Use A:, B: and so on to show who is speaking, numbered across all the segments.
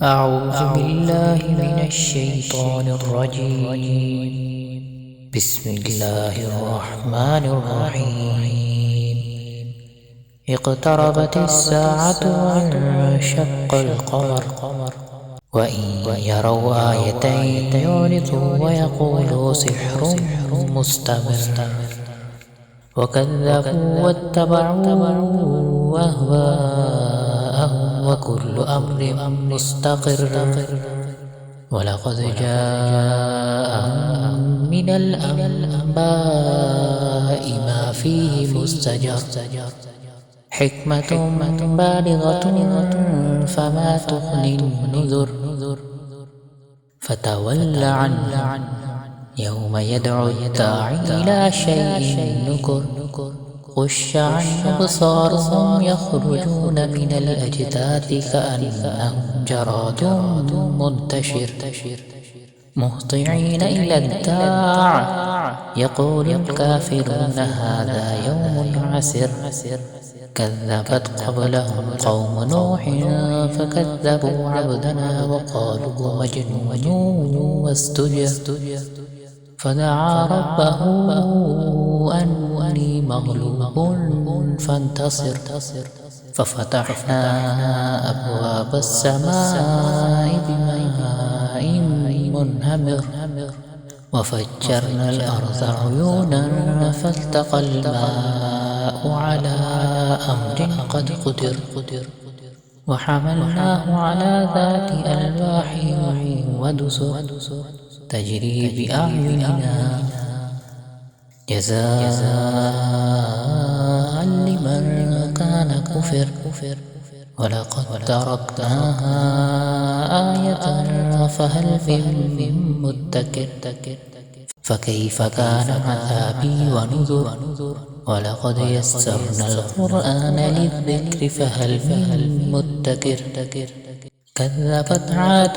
A: أعوذ بالله من الشيطان الرجيم. بسم الله الرحمن الرحيم. اقتربت الساعة وانشق القمر وإن يروا آية يعرضوا ويقولوا سحر مستمر وكذبوا واتبعوا أهواءهم وكل أمر مستقر ولقد جاءهم من الأنباء ما فيه مزدجر حكمة بالغة فما تغني النذر فتول عنهم يوم يدعو الداعي إلى شيء نكر خش عن أبصارهم يخرجون من الأجداث كأنهم جراد منتشر مهطعين إلى الداع يقول الكافرون هذا يوم عسر كذبت قبلهم قوم نوح فكذبوا عبدنا وقالوا مجنون واستجر فدعا ربه أني مغلوب فانتصر ففتحنا أبواب السماء بماء منهمر وفجرنا الأرض عيونا فالتقى الماء على أمر قد قدر وحملناه على ذات ألواح ودسر تجري بأعيننا جزاء لمن كان كفر ولقد تركناها آية فهل من مدكر فكيف كان عذابي ونذر ولقد يسرنا القرآن للذكر فهل من مدكر كذبت عاد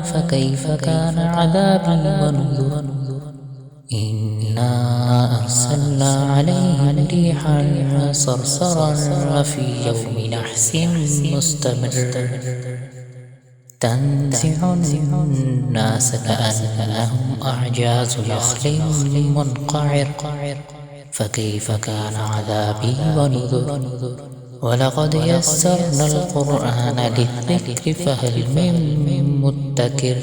A: فكيف كان عذابي ونذر إنا أرسلنا عليهم ريحا صرصرا في يوم نحس مستمر تنزع الناس كأنهم أعجاز نخل منقعر فكيف كان عذابي ونذر ولقد يسرنا القرآن للذكر فهل من مدكر